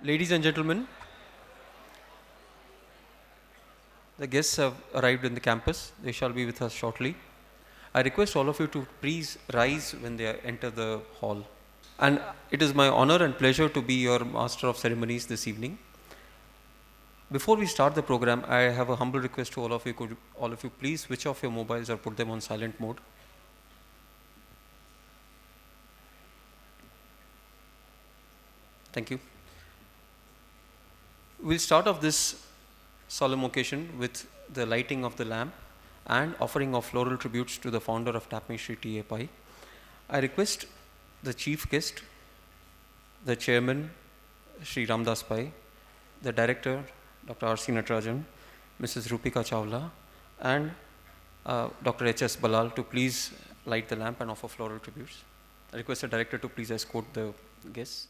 Ladies and gentlemen, the guests have arrived in the campus. They shall be with us shortly. I request all of you to please rise when they enter the hall. And it is my honor and pleasure to be your master of ceremonies this evening. Before we start the program, I have a humble request to all of you. Could all of you please switch off your mobiles or put them on silent mode? Thank you. We'll start off this solemn occasion with the lighting of the lamp and offering of floral tributes to the founder of TAPME, Shri T.A. Pai. I request the chief guest, the chairman, Shri Ramdas Pai, the director, Dr. R.C. Natarajan, Mrs. Rupika Chawla, and Dr. H.S. Balal to please light the lamp and offer floral tributes. I request the director to please escort the guests.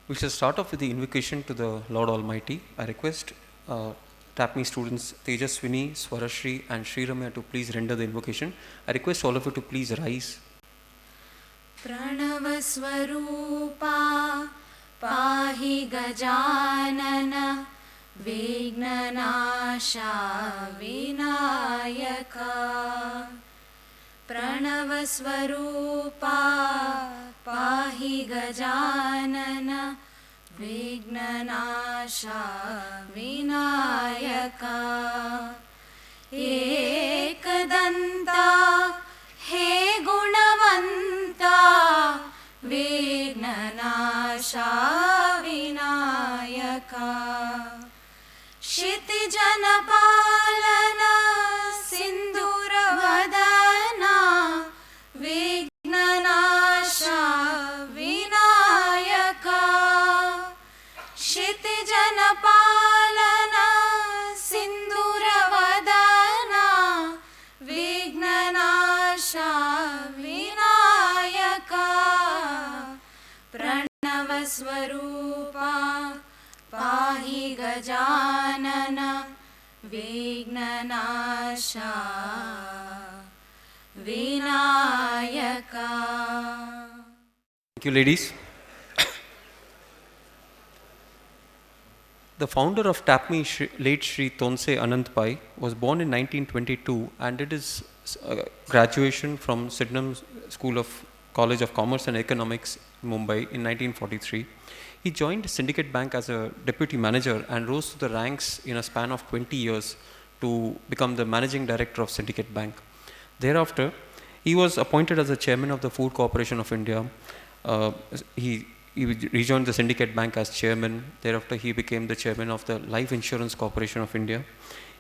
We shall start off with the invocation to the Lord Almighty. I request TAPME students Tejaswini, Swarashri and Shri Ramya to please render the invocation. I request all of you to please rise. Pranavaswarupa Pahi Gajanana Vignanasha Vinayaka Pranavaswarupa Pahi Gajanana Vignanasha Vinayaka Ekadanta He Gunavanta Vignanasha Vinayaka Shitijanapalana Sinduravadana Vignanasha Vinayaka Shitijanapalana Sinduravadana Vignanasha Vinayaka Pranavaswarupa Pahi Gajanana Vignanasha Vinayaka. Thank you, ladies. The founder of TAPME, late Shri Tonse Anant Pai, was born in 1922 and did his graduation from Sydenham School of College of Commerce and Economics, Mumbai in 1943. He joined SyndicateBank as a deputy manager and rose to the ranks in a span of 20 years to become the managing director of SyndicateBank. Thereafter, he was appointed as the chairman of the Food Corporation of India. He rejoined the SyndicateBank as chairman. Thereafter, he became the chairman of the Life Insurance Corporation of India.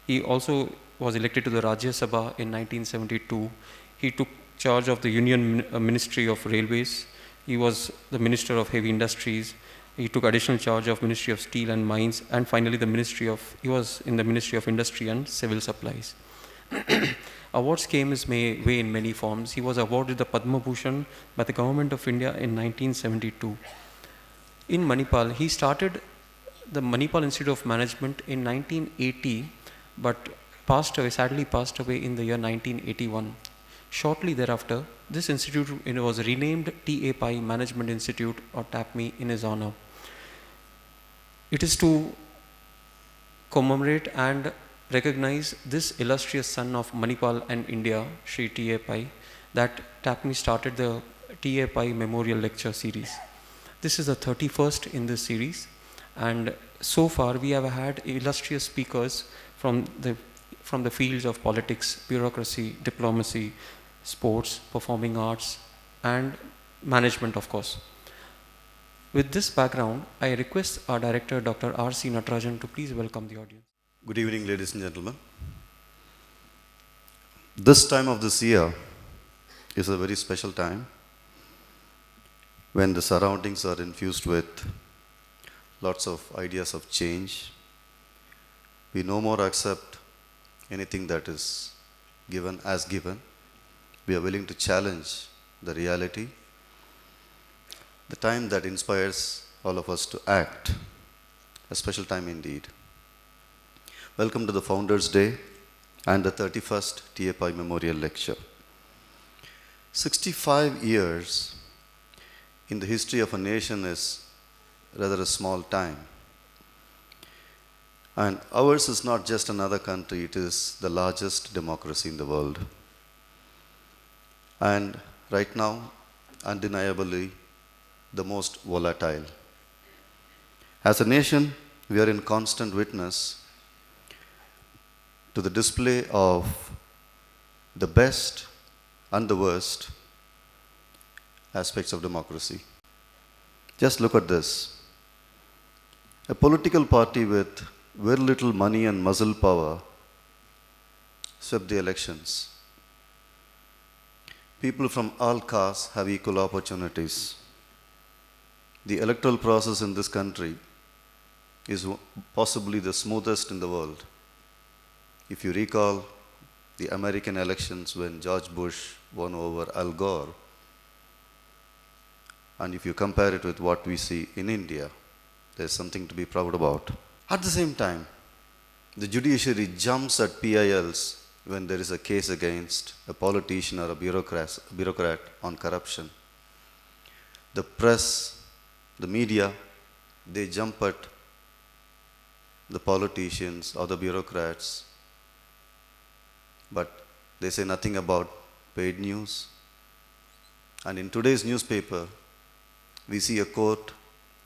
He also was elected to the Rajya Sabha in 1972. He took charge of the Union Ministry of Railways. He was the Minister of Heavy Industries. He took additional charge of Ministry of Steel and Mines, and finally he was in the Ministry of Industry and Civil Supplies. Awards came his way in many forms. He was awarded the Padma Bhushan by the Government of India in 1972. In Manipal, he started the Manipal Institute of Management in 1980, but sadly passed away in the year 1981. Shortly thereafter, this institute was renamed T.A. Pai Management Institute, or TAPMI, in his honor. It is to commemorate and recognize this illustrious son of Manipal and India, Shri T.A. Pai, that TAPMI started the T.A. Pai Memorial Lecture Series. This is the 31st in this series, and so far we have had illustrious speakers from the fields of politics, bureaucracy, diplomacy, sports, performing arts, and management, of course. With this background, I request our director, Dr. R.C. Natarajan, to please welcome the audience. Good evening, ladies and gentlemen. This time of this year is a very special time when the surroundings are infused with lots of ideas of change. We no more accept anything that is given as given. We are willing to challenge the reality. The time that inspires all of us to act, a special time indeed. Welcome to the Founders' Day and the 31st T.A. Pai Memorial Lecture. 65 years in the history of a nation is rather a small time. And ours is not just another country, it is the largest democracy in the world. And right now, undeniably, the most volatile. As a nation, we are in constant witness to the display of the best and the worst aspects of democracy. Just look at this. A political party with very little money and muscle power swept the elections. People from all castes have equal opportunities. The electoral process in this country is possibly the smoothest in the world. If you recall the American elections when George Bush won over Al Gore, and if you compare it with what we see in India, there's something to be proud about. At the same time, the judiciary jumps at PILs when there is a case against a politician or a bureaucrat on corruption. The press, the media, they jump at the politicians or the bureaucrats, but they say nothing about paid news. And in today's newspaper, we see a court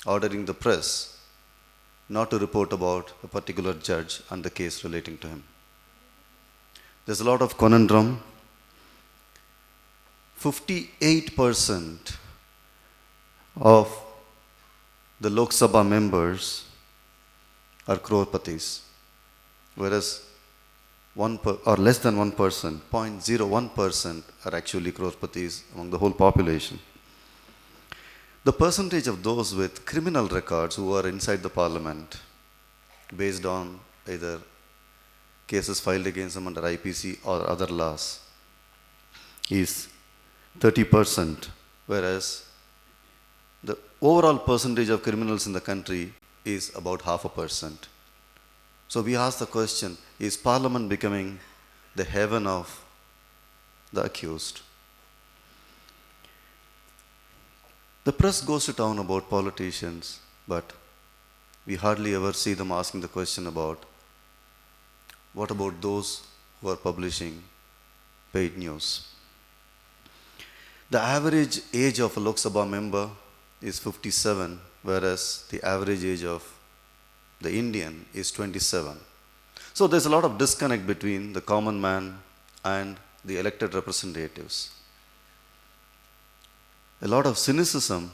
ordering the press not to report about a particular judge and the case relating to him. There's a lot of conundrum. 58% of the Lok Sabha members are crorepati's, whereas less than 1%, 0.01% are actually crorepati's among the whole population. The percentage of those with criminal records who are inside the parliament, based on either cases filed against them under IPC or other laws, is 30%, whereas the overall percentage of criminals in the country is about 0.5%. So we ask the question, is Parliament becoming the heaven of the accused? The press goes to town about politicians, but we hardly ever see them asking the question about, what about those who are publishing paid news? The average age of a Lok Sabha member is 57, whereas the average age of the Indian is 27. So there's a lot of disconnect between the common man and the elected representatives. A lot of cynicism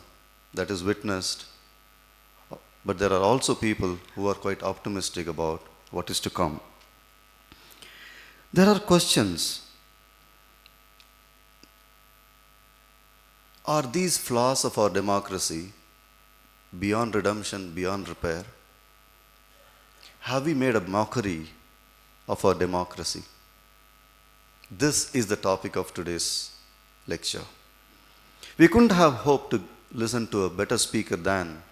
that is witnessed, but there are also people who are quite optimistic about what is to come. There are questions. Are these flaws of our democracy beyond redemption, beyond repair? Have we made a mockery of our democracy? This is the topic of today's lecture. We couldn't have hoped to listen to a better speaker than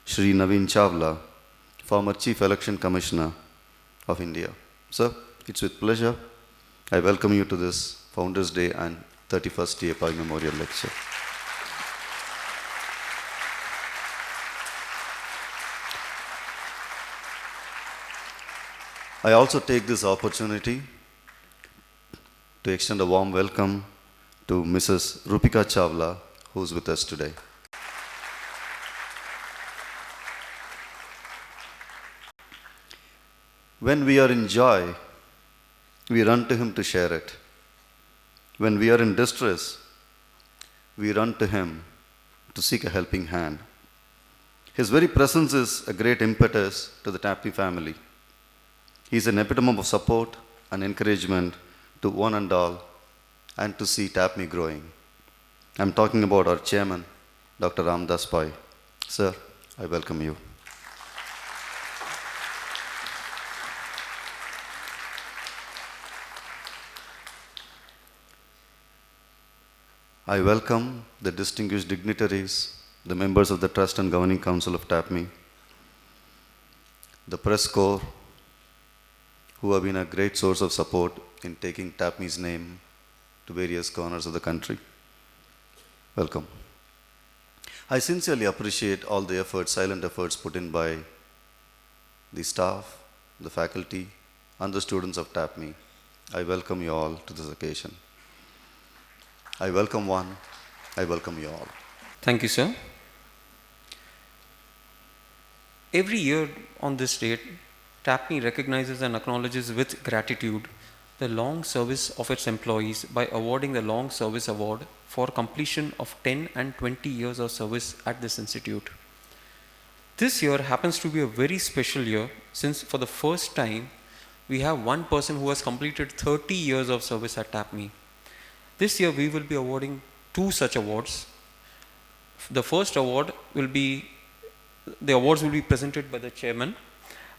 Shri Navin Chawla, former Chief Election Commissioner of India. Sir, it's with pleasure I welcome you to this Founders Day and 31st TAPI Memorial Lecture. I also take this opportunity to extend a warm welcome to Mrs. Rupika Chawla, who is with us today. When we are in joy, we run to Him to share it. When we are in distress, we run to Him to seek a helping hand. His very presence is a great impetus to the Tapni family. He is an epitome of support and encouragement to one and all, and to see Tapni growing. I'm talking about our chairman, Dr. Ramdas Pai. Sir, I welcome you. I welcome the distinguished dignitaries, the members of the Trust and Governing Council of Tapmi, the press corps, who have been a great source of support in taking Tapmi's name to various corners of the country. Welcome. I sincerely appreciate all the efforts, silent efforts put in by the staff, the faculty, and the students of Tapmi. I welcome you all to this occasion. I welcome one, I welcome you all. Thank you, sir. Every year on this date, Tapmi recognizes and acknowledges with gratitude the long service of its employees by awarding the Long Service Award for completion of 10 and 20 years of service at this institute. This year happens to be a very special year, since for the first time we have one person who has completed 30 years of service at Tapmi. This year we will be awarding two such awards. The first award will be, the awards will be presented by the chairman,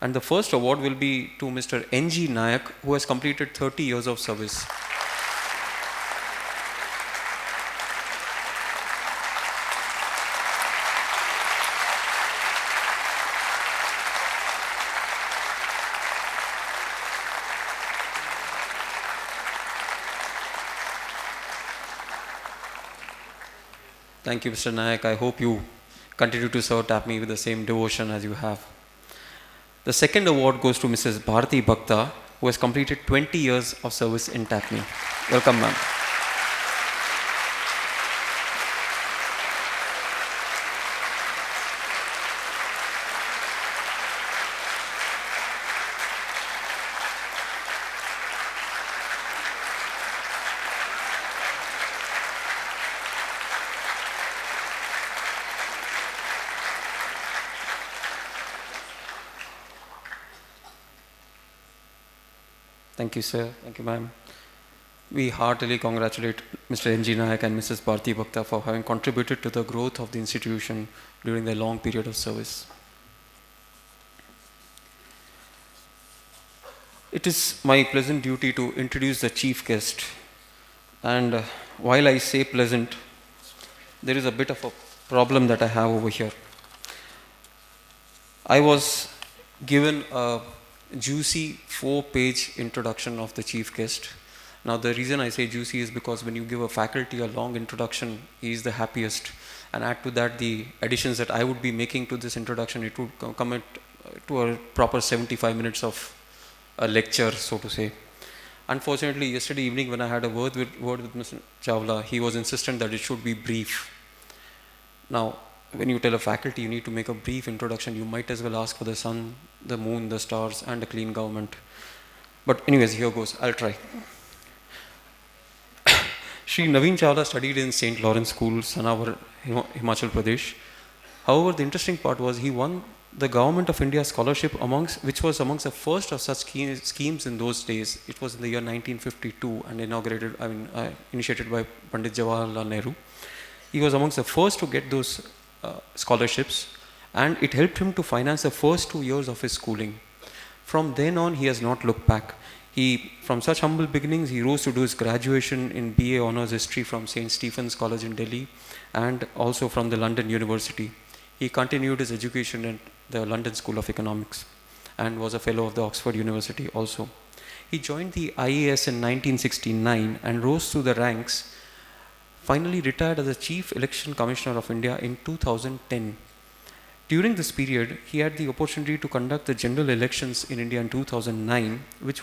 and the first award will be to Mr. N.G. Nayak, who has completed 30 years of service. Thank you, Mr. Nayak. I hope you continue to serve Tapmi with the same devotion as you have. The second award goes to Mrs. Bharati Bhakta, who has completed 20 years of service in Tapmi. Welcome, ma'am. Thank you, sir. Thank you, ma'am. We heartily congratulate Mr. N.G. Nayak and Mrs. Bharati Bhakta for having contributed to the growth of the institution during their long period of service. It is my pleasant duty to introduce the chief guest. And while I say pleasant, there is a bit of a problem that I have over here. I was given a juicy 4-page introduction of the chief guest. Now the reason I say juicy is because when you give a faculty a long introduction, he is the happiest. And add to that the additions that I would be making to this introduction, it would come to a proper 75 minutes of a lecture, so to say. Unfortunately, yesterday evening when I had a word with Mr. Chawla, he was insistent that it should be brief. Now, when you tell a faculty you need to make a brief introduction, you might as well ask for the sun, the moon, the stars, and a clean government. But anyways, here goes. I'll try. Shri Navin Chawla studied in St. Lawrence School, Sanawar, Himachal Pradesh. However, the interesting part was he won the Government of India scholarship, which was amongst the first of such schemes in those days. It was in the year 1952 and initiated by Pandit Jawaharlal Nehru. He was amongst the first to get those scholarships, and it helped him to finance the first 2 years of his schooling. From then on, he has not looked back. From such humble beginnings, he rose to do his graduation in BA Honours History from St. Stephen's College in Delhi and also from the London University. He continued his education at the London School of Economics and was a fellow of the Oxford University also. He joined the IAS in 1969 and rose through the ranks, finally retired as the Chief Election Commissioner of India in 2010. During this period, he had the opportunity to conduct the general elections in India in 2009, which